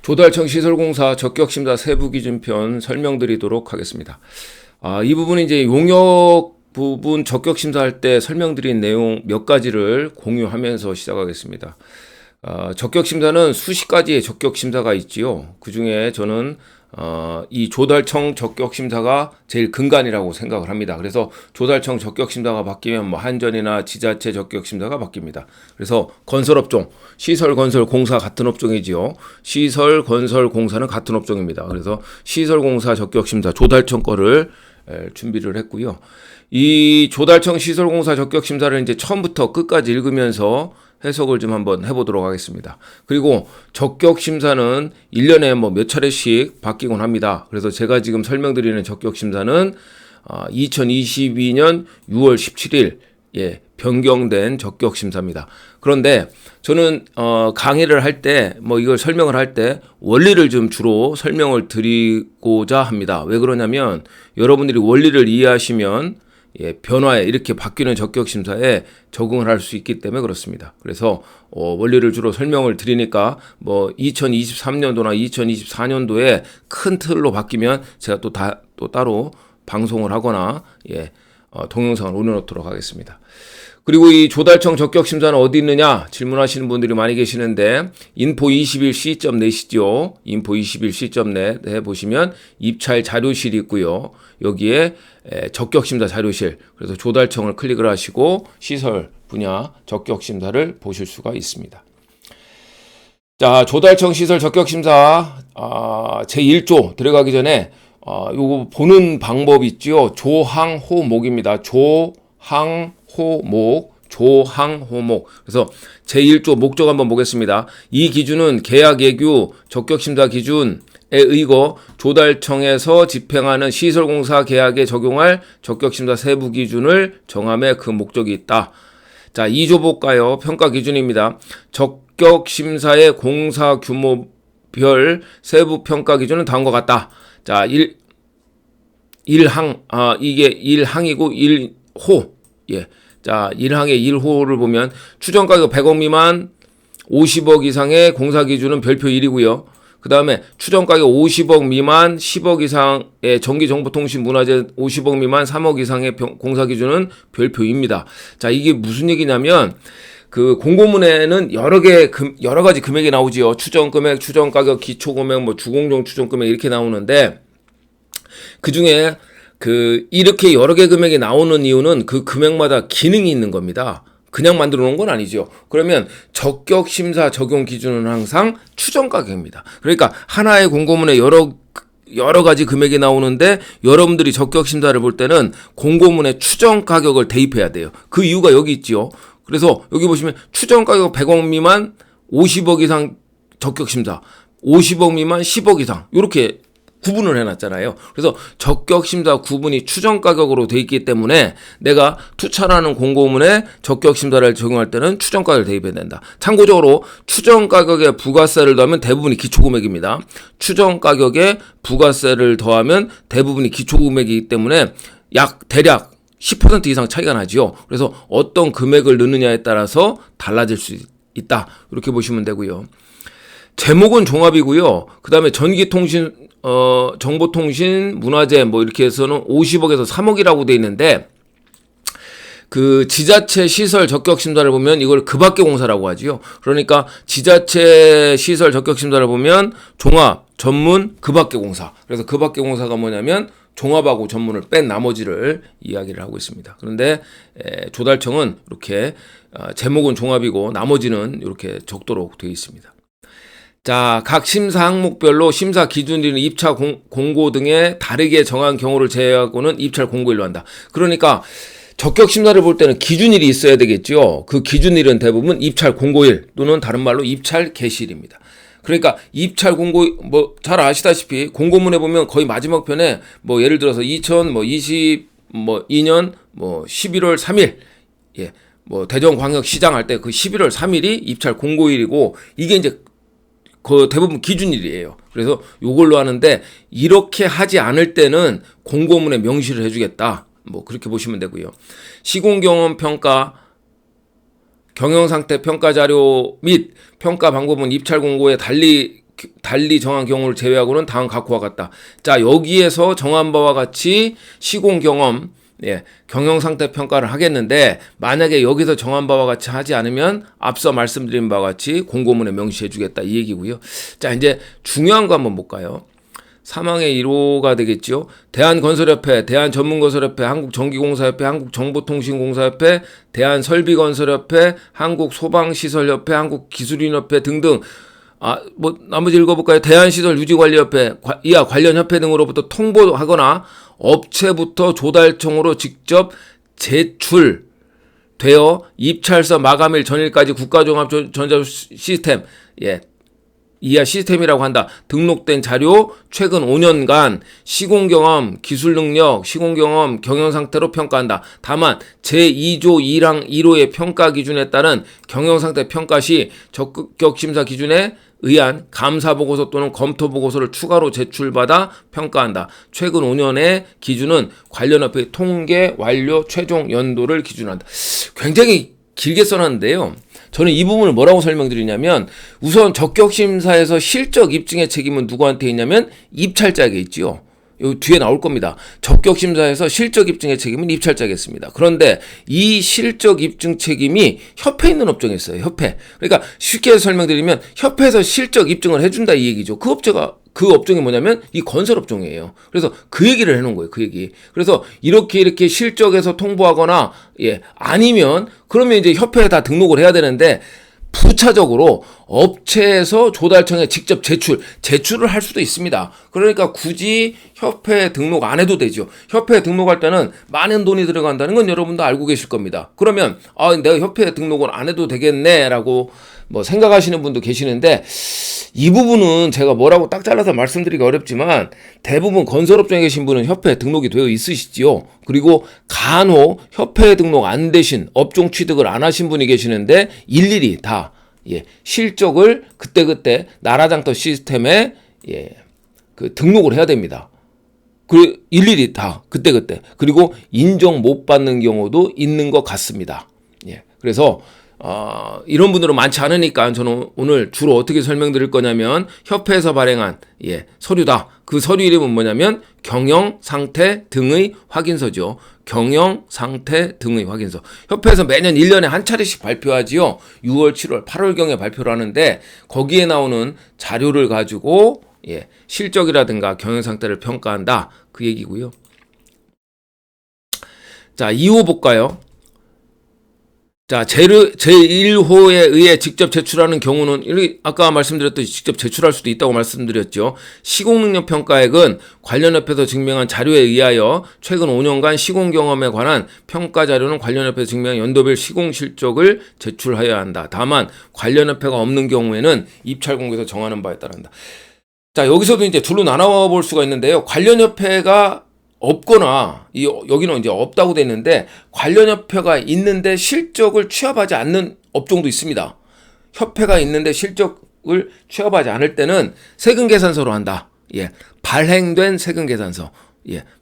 조달청 시설공사 적격심사 세부기준편 설명드리도록 하겠습니다. 이 부분은 이제 용역 부분 적격심사할 때 설명드린 내용 몇 가지를 공유하면서 시작하겠습니다. 적격심사는 수십 가지의 적격심사가 있지요. 그 중에 저는 이 조달청 적격심사가 제일 근간이라고 생각을 합니다. 그래서 조달청 적격심사가 바뀌면 뭐 한전이나 지자체 적격심사가 바뀝니다. 그래서 건설업종, 시설, 건설, 공사 같은 업종이지요. 시설, 건설, 공사는 같은 업종입니다. 그래서 시설공사 적격심사 조달청 거를 준비를 했고요. 이 조달청 시설공사 적격심사를 이제 처음부터 끝까지 읽으면서 해석을 좀 한번 해보도록 하겠습니다. 그리고 적격심사는 1년에 뭐 몇 차례씩 바뀌곤 합니다. 그래서 제가 지금 설명드리는 적격심사는 2022년 6월 17일 변경된 적격심사입니다. 그런데 저는 강의를 할 때 뭐 이걸 설명을 할 때 원리를 좀 주로 설명을 드리고자 합니다. 왜 그러냐면 여러분들이 원리를 이해하시면 변화에 이렇게 바뀌는 적격심사에 적응을 할 수 있기 때문에 그렇습니다. 그래서 원리를 주로 설명을 드리니까 뭐 2023년도나 2024년도에 큰 틀로 바뀌면 제가 또 따로 방송을 하거나 동영상을 올려놓도록 하겠습니다. 그리고 이 조달청 적격심사는 어디 있느냐 질문하시는 분들이 많이 계시는데 info21c.net이죠. info21c.net에 보시면 입찰 자료실이 있고요. 여기에 적격심사 자료실, 그래서 조달청을 클릭을 하시고 시설 분야 적격심사를 보실 수가 있습니다. 자, 조달청 시설 적격심사 제1조 들어가기 전에 요거 보는 방법 있죠. 조항호목입니다. 조항호목. 그래서 제1조 목적 한번 보겠습니다. 이 기준은 계약 예규 적격심사 기준에 의거 조달청에서 집행하는 시설공사 계약에 적용할 적격심사 세부 기준을 정함에 그 목적이 있다. 자, 2조 볼까요? 평가 기준입니다. 적격심사의 공사 규모별 세부 평가 기준은 다음과 같다. 자, 이게 1항이고 1호. 자, 1항의 1호를 보면 추정 가격 100억 미만 50억 이상의 공사 기준은 별표 1이고요. 그 다음에 추정 가격 50억 미만 10억 이상의 전기정보통신 문화재 50억 미만 3억 이상의 공사 기준은 별표 2입니다. 자, 이게 무슨 얘기냐면 그 공고문에는 여러 가지 금액이 나오지요. 추정 금액, 추정 가격, 기초 금액, 뭐 주공정 추정 금액 이렇게 나오는데 그 중에 이렇게 여러 개 금액이 나오는 이유는 그 금액마다 기능이 있는 겁니다. 그냥 만들어 놓은 건 아니죠. 그러면 적격심사 적용 기준은 항상 추정 가격입니다. 그러니까 하나의 공고문에 여러 가지 금액이 나오는데 여러분들이 적격심사를 볼 때는 공고문에 추정 가격을 대입해야 돼요. 그 이유가 여기 있지요. 그래서 여기 보시면 추정 가격 100억 미만 50억 이상 적격심사, 50억 미만 10억 이상 이렇게 구분을 해놨잖아요. 그래서 적격심사 구분이 추정 가격으로 돼 있기 때문에 내가 투찰하는 공고문에 적격심사를 적용할 때는 추정 가격을 대입해야 된다. 참고적으로 추정 가격에 부가세를 더하면 대부분이 기초금액입니다. 추정 가격에 부가세를 더하면 대부분이 기초금액이기 때문에 대략 10% 이상 차이가 나지요. 그래서 어떤 금액을 넣느냐에 따라서 달라질 수 있다. 이렇게 보시면 되고요. 제목은 종합이고요. 그 다음에 전기통신, 정보통신, 문화재 뭐 이렇게 해서는 50억에서 3억이라고 돼 있는데 그 지자체 시설 적격심사를 보면 이걸 그 밖의 공사라고 하지요. 그러니까 지자체 시설 적격심사를 보면 종합, 전문, 그 밖의 공사. 그래서 그 밖의 공사가 뭐냐면 종합하고 전문을 뺀 나머지를 이야기를 하고 있습니다. 그런데 조달청은 이렇게 제목은 종합이고 나머지는 이렇게 적도록 되어 있습니다. 자, 각 심사 항목별로 심사 기준이나 입찰 공고 등에 다르게 정한 경우를 제외하고는 입찰 공고일로 한다. 그러니까 적격심사를 볼 때는 기준일이 있어야 되겠죠. 그 기준일은 대부분 입찰 공고일 또는 다른 말로 입찰 개시일입니다. 그러니까 입찰 공고 뭐 잘 아시다시피 공고문에 보면 거의 마지막 편에 뭐 예를 들어서 2022년 11월 3일 뭐 대전광역시장 할 때 그 11월 3일이 입찰 공고일이고 이게 이제 그 대부분 기준일이에요. 그래서 요걸로 하는데 이렇게 하지 않을 때는 공고문에 명시를 해주겠다. 뭐 그렇게 보시면 되고요. 시공경험 평가, 경영상태 평가 자료 및 평가 방법은 입찰 공고에 달리 달리 정한 경우를 제외하고는 다음 각호와 같다. 자, 여기에서 정한 바와 같이 시공 경험, 경영 상태 평가를 하겠는데, 만약에 여기서 정한 바와 같이 하지 않으면 앞서 말씀드린 바와 같이 공고문에 명시해 주겠다, 이 얘기고요. 자, 이제 중요한 거 한번 볼까요? 사망의 1호가 되겠죠. 대한건설협회, 대한전문건설협회, 한국전기공사협회, 한국정보통신공사협회, 대한설비건설협회, 한국소방시설협회, 한국기술인협회 등등. 나머지 읽어볼까요? 대한시설유지관리협회, 이하 관련 협회 등으로부터 통보하거나 업체부터 조달청으로 직접 제출되어 입찰서 마감일 전일까지 국가종합전자시스템, 이하 시스템이라고 한다. 등록된 자료 최근 5년간 시공경험, 기술능력, 시공경험, 경영상태로 평가한다. 다만 제2조 1항 1호의 평가 기준에 따른 경영상태 평가 시 적극적 심사 기준에 의한 감사보고서 또는 검토보고서를 추가로 제출받아 평가한다. 최근 5년의 기준은 관련 협회의 통계 완료 최종 연도를 기준한다. 굉장히 길게 써놨는데요. 저는 이 부분을 뭐라고 설명드리냐면, 우선 적격심사에서 실적 입증의 책임은 누구한테 있냐면 입찰자에게 있지요. 요 뒤에 나올 겁니다. 적격심사에서 실적 입증의 책임은 입찰자겠습니다. 그런데 이 실적 입증 책임이 협회에 있는 업종에 있어요. 협회. 그러니까 쉽게 설명드리면 협회에서 실적 입증을 해준다, 이 얘기죠. 그 업종이 뭐냐면 이 건설 업종이에요. 그래서 그 얘기를 해놓은 거예요. 그 얘기. 그래서 이렇게 실적에서 통보하거나 아니면 그러면 이제 협회에 다 등록을 해야 되는데, 부차적으로 업체에서 조달청에 직접 제출을 할 수도 있습니다. 그러니까 굳이 협회에 등록 안 해도 되죠. 협회에 등록할 때는 많은 돈이 들어간다는 건 여러분도 알고 계실 겁니다. 그러면 내가 협회에 등록을 안 해도 되겠네라고 생각하시는 분도 계시는데, 이 부분은 제가 뭐라고 딱 잘라서 말씀드리기 어렵지만 대부분 건설업종에 계신 분은 협회에 등록이 되어 있으시지요. 그리고 간혹 협회에 등록 안 되신, 업종 취득을 안 하신 분이 계시는데 일일이 다 실적을 그때그때 나라장터 시스템에 그 등록을 해야 됩니다. 그 일일이 다 그때그때. 그리고 인정 못 받는 경우도 있는 것 같습니다. 그래서 이런 분들은 많지 않으니까 저는 오늘 주로 어떻게 설명드릴 거냐면, 협회에서 발행한 서류다. 그 서류 이름은 뭐냐면 경영상태 등의 확인서죠. 경영상태 등의 확인서. 협회에서 매년 1년에 한 차례씩 발표하지요. 6월, 7월, 8월경에 발표를 하는데, 거기에 나오는 자료를 가지고 실적이라든가 경영상태를 평가한다, 그 얘기고요. 자, 2호 볼까요? 자, 제1호에 의해 직접 제출하는 경우는, 아까 말씀드렸듯이 직접 제출할 수도 있다고 말씀드렸죠. 시공능력 평가액은 관련 협회에서 증명한 자료에 의하여 최근 5년간 시공 경험에 관한 평가 자료는 관련 협회에서 증명한 연도별 시공 실적을 제출하여야 한다. 다만 관련 협회가 없는 경우에는 입찰 공고에서 정하는 바에 따른다. 자, 여기서도 이제 둘로 나눠 볼 수가 있는데요. 관련 협회가 없거나, 여기는 이제 없다고 돼 있는데, 관련 협회가 있는데 실적을 취합하지 않는 업종도 있습니다. 협회가 있는데 실적을 취합하지 않을 때는 세금 계산서로 한다. 발행된 세금 계산서.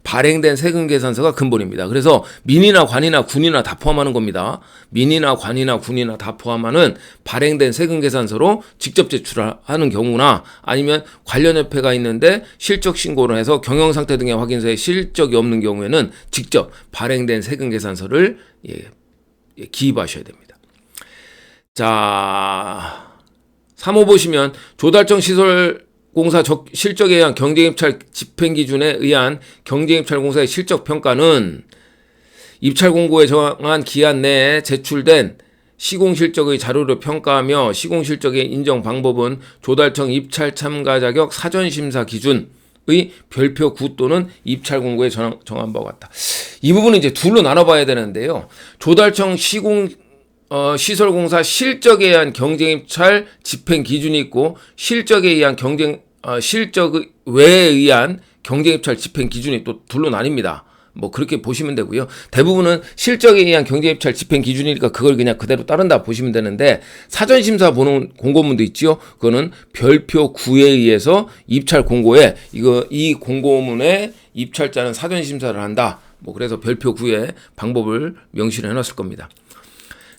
발행된 세금 계산서가 근본입니다. 그래서 민이나 관이나 군이나 다 포함하는 겁니다. 민이나 관이나 군이나 다 포함하는 발행된 세금 계산서로 직접 제출하는 경우나, 아니면 관련 협회가 있는데 실적 신고를 해서 경영상태 등의 확인서에 실적이 없는 경우에는 직접 발행된 세금 계산서를 기입하셔야 됩니다. 자, 3호 보시면 조달청 시설 공사 실적에 의한 경쟁입찰 집행기준에 의한 경쟁입찰공사의 실적평가는 입찰 공고에 정한 기한 내에 제출된 시공실적의 자료를 평가하며, 시공실적의 인정 방법은 조달청 입찰 참가 자격 사전심사 기준의 별표 9 또는 입찰 공고에 정한 바와 같다. 이 부분은 이제 둘로 나눠봐야 되는데요. 조달청 시설공사 실적에 의한 경쟁입찰 집행 기준이 있고, 실적에 의한 실적 외에 의한 경쟁입찰 집행 기준이 또 둘로 나뉩니다. 그렇게 보시면 되고요. 대부분은 실적에 의한 경쟁입찰 집행 기준이니까 그걸 그냥 그대로 따른다 보시면 되는데, 사전심사 보는 공고문도 있지요. 그거는 별표 9에 의해서 입찰 공고에 이 공고문에 입찰자는 사전심사를 한다. 그래서 별표 9에 방법을 명시를 해놨을 겁니다.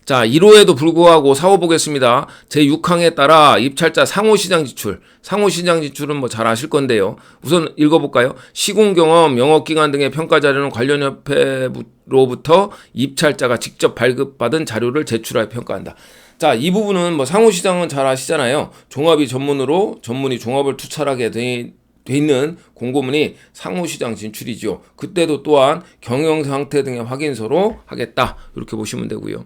자, 1호에도 불구하고 살펴보겠습니다. 제6항에 따라 입찰자 상호시장 지출. 상호시장 지출은 뭐 잘 아실 건데요. 우선 읽어볼까요? 시공경험, 영업기간 등의 평가 자료는 관련 협회로부터 입찰자가 직접 발급받은 자료를 제출하여 평가한다. 자, 이 부분은 뭐 상호시장은 잘 아시잖아요. 종합이 전문으로 전문이 종합을 투찰하게 돼 있는 공고문이 상호시장 진출이죠. 그때도 또한 경영상태 등의 확인서로 하겠다. 이렇게 보시면 되고요.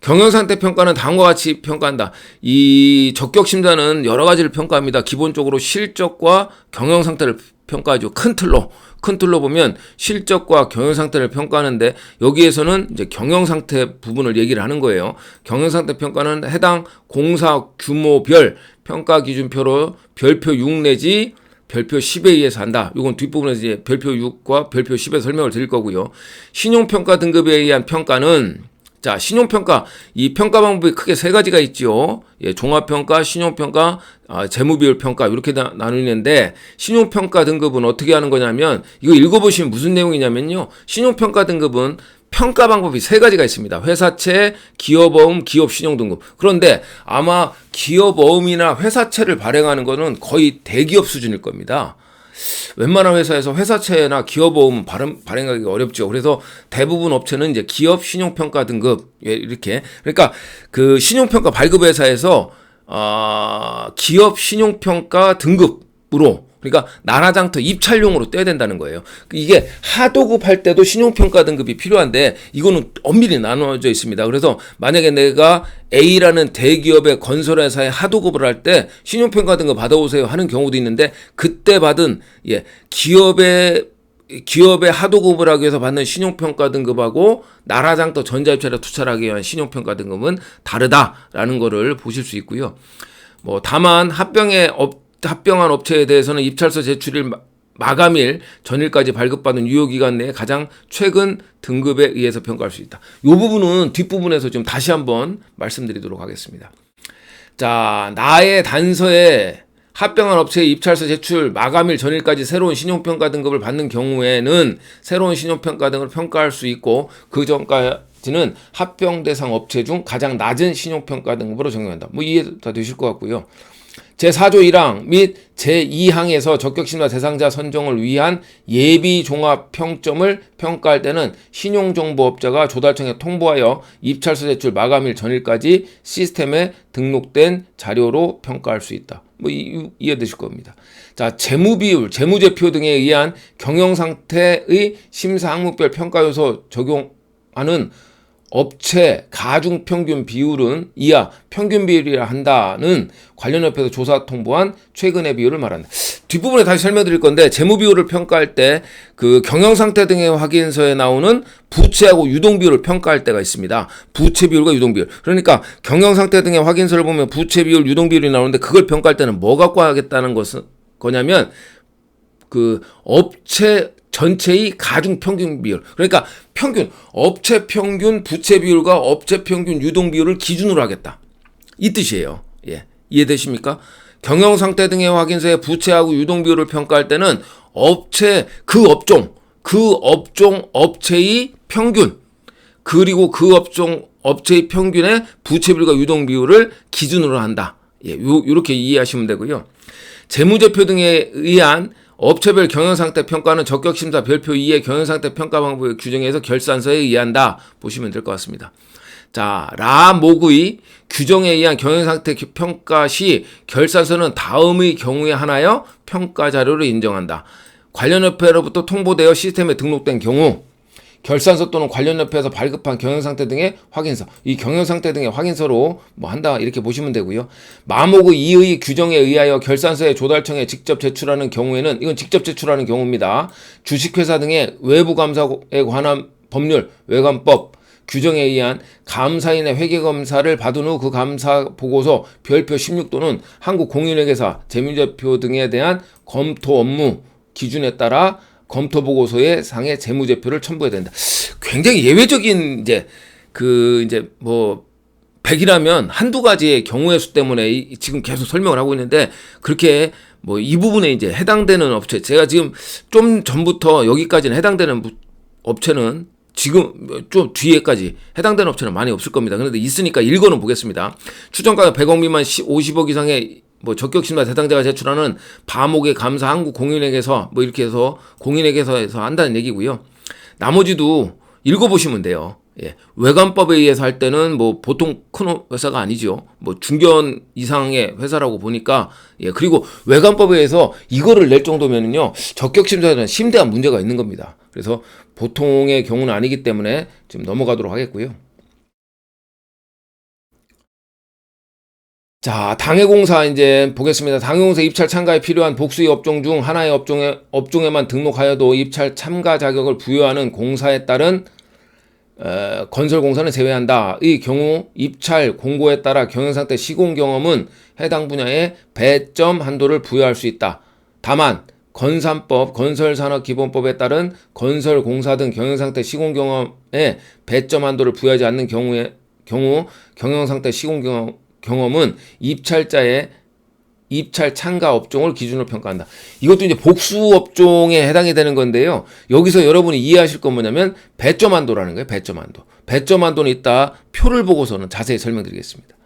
경영상태 평가는 다음과 같이 평가한다. 이 적격심사는 여러 가지를 평가합니다. 기본적으로 실적과 경영상태를 평가하죠. 큰 틀로 보면 실적과 경영상태를 평가하는데 여기에서는 이제 경영상태 부분을 얘기를 하는 거예요. 경영상태 평가는 해당 공사 규모별 평가 기준표로 별표 6 내지 별표 10에 의해서 한다. 이건 뒷부분에서 이제 별표 6과 별표 10에 설명을 드릴 거고요. 신용평가 등급에 의한 평가는 자, 신용평가, 이 평가 방법이 크게 세 가지가 있죠. 예, 종합평가, 신용평가, 재무비율평가, 이렇게 나누는데, 신용평가 등급은 어떻게 하는 거냐면, 이거 읽어보시면 무슨 내용이냐면요. 신용평가 등급은 평가 방법이 세 가지가 있습니다. 회사채, 기업어음, 기업신용등급. 그런데 아마 기업어음이나 회사채를 발행하는 거는 거의 대기업 수준일 겁니다. 웬만한 회사에서 회사채나 기업보험 발행하기 어렵죠. 그래서 대부분 업체는 이제 기업 신용평가 등급 이렇게 그러니까 그 신용평가 발급 회사에서 기업 신용평가 등급으로 그러니까 나라장터 입찰용으로 떼야 된다는 거예요. 이게 하도급 할 때도 신용평가 등급이 필요한데 이거는 엄밀히 나눠져 있습니다. 그래서 만약에 내가 A라는 대기업의 건설회사에 하도급을 할 때 신용평가 등급 받아오세요 하는 경우도 있는데 그때 받은 기업의 하도급을 하기 위해서 받는 신용평가 등급하고 나라장터 전자입찰에 투찰하기 위한 신용평가 등급은 다르다라는 거를 보실 수 있고요. 뭐 다만 합병한 업체에 대해서는 입찰서 제출일 마감일 전일까지 발급받은 유효기간 내에 가장 최근 등급에 의해서 평가할 수 있다. 이 부분은 뒷부분에서 좀 다시 한번 말씀드리도록 하겠습니다. 자, 나의 단서에 합병한 업체의 입찰서 제출 마감일 전일까지 새로운 신용평가 등급을 받는 경우에는 새로운 신용평가 등을 평가할 수 있고 그 전까지는 합병 대상 업체 중 가장 낮은 신용평가 등급으로 적용한다. 뭐 이해 다 되실 것 같고요. 제4조 1항 및 제2항에서 적격심사 대상자 선정을 위한 예비 종합 평점을 평가할 때는 신용정보업자가 조달청에 통보하여 입찰서 제출 마감일 전일까지 시스템에 등록된 자료로 평가할 수 있다. 뭐 이해되실 겁니다. 자, 재무비율, 재무제표 등에 의한 경영상태의 심사 항목별 평가 요소 적용하는 업체 가중 평균 비율은 이하 평균 비율이라 한다는 관련 협회에서 조사 통보한 최근의 비율을 말한다. 뒷부분에 다시 설명드릴 건데 재무 비율을 평가할 때 그 경영 상태 등의 확인서에 나오는 부채하고 유동 비율을 평가할 때가 있습니다. 부채 비율과 유동 비율. 그러니까 경영 상태 등의 확인서를 보면 부채 비율, 유동 비율이 나오는데 그걸 평가할 때는 뭐 갖고 하겠다는 거냐면 그 업체 전체의 가중 평균 비율. 그러니까 평균, 업체 평균 부채 비율과 업체 평균 유동 비율을 기준으로 하겠다. 이 뜻이에요. 예. 이해되십니까? 경영 상태 등의 확인서에 부채하고 유동 비율을 평가할 때는 업체, 그 업종, 업체의 평균, 그리고 그 업체의 평균의 부채 비율과 유동 비율을 기준으로 한다. 예. 요렇게 이해하시면 되고요. 재무제표 등에 의한 업체별 경영상태 평가는 적격심사 별표 2의 경영상태 평가 방법의 규정에서 결산서에 의한다. 보시면 될 것 같습니다. 자, 라목의 규정에 의한 경영상태 평가 시 결산서는 다음의 경우에 하나여 평가 자료를 인정한다. 관련 협회로부터 통보되어 시스템에 등록된 경우 결산서 또는 관련 협회에서 발급한 경영상태 등의 확인서, 이 경영상태 등의 확인서로 뭐 한다 이렇게 보시면 되고요. 마목의 2의 규정에 의하여 결산서에 조달청에 직접 제출하는 경우에는 이건 직접 제출하는 경우입니다. 주식회사 등의 외부 감사에 관한 법률, 외감법 규정에 의한 감사인의 회계검사를 받은 후 그 감사 보고서 별표 16도는 한국공인회계사, 재무제표 등에 대한 검토 업무 기준에 따라 검토 보고서에 상의 재무제표를 첨부해야 된다. 굉장히 예외적인 뭐 100이라면 한두 가지의 경우의 수 때문에 지금 계속 설명을 하고 있는데 그렇게 뭐 이 부분에 이제 해당되는 업체 제가 지금 좀 전부터 여기까지는 해당되는 업체는 지금 좀 뒤에까지 해당되는 업체는 많이 없을 겁니다. 그런데 있으니까 읽어는 보겠습니다. 추정가격 100억 미만 50억 이상의 뭐 적격심사 대상자가 제출하는 바목의 감사 한국공인회계서 뭐 이렇게 해서 공인회계서에서 한다는 얘기고요. 나머지도 읽어보시면 돼요. 예. 외관법에 의해서 할 때는 뭐 보통 큰 회사가 아니죠. 뭐 중견 이상의 회사라고 보니까 예. 그리고 외관법에 의해서 이거를 낼 정도면은요. 적격심사에는 심대한 문제가 있는 겁니다. 그래서 보통의 경우는 아니기 때문에 좀 넘어가도록 하겠고요. 자, 당해공사 이제 보겠습니다. 당해공사 입찰 참가에 필요한 복수의 업종 중 하나의 업종에만 등록하여도 입찰 참가 자격을 부여하는 공사에 따른 건설공사는 제외한다. 이 경우 입찰 공고에 따라 경영상태 시공 경험은 해당 분야에 배점 한도를 부여할 수 있다. 다만 건산법, 건설산업기본법에 따른 건설공사 등 경영상태 시공 경험에 배점 한도를 부여하지 않는 경우 경영상태 시공 경험은 입찰자의 입찰 참가 업종을 기준으로 평가한다. 이것도 이제 복수 업종에 해당이 되는 건데요. 여기서 여러분이 이해하실 건 뭐냐면 배점 한도라는 거예요. 배점 한도. 배점 한도는 이따 표를 보고서는 자세히 설명드리겠습니다.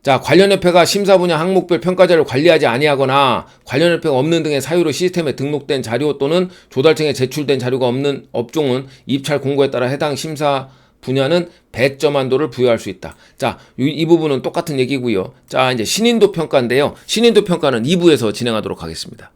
자, 관련 협회가 심사 분야 항목별 평가자를 관리하지 아니하거나 관련 협회가 없는 등의 사유로 시스템에 등록된 자료 또는 조달청에 제출된 자료가 없는 업종은 입찰 공고에 따라 해당 심사 분야는 배점 한도를 부여할 수 있다. 자, 이 부분은 똑같은 얘기고요. 자, 이제 신인도 평가인데요. 신인도 평가는 2부에서 진행하도록 하겠습니다.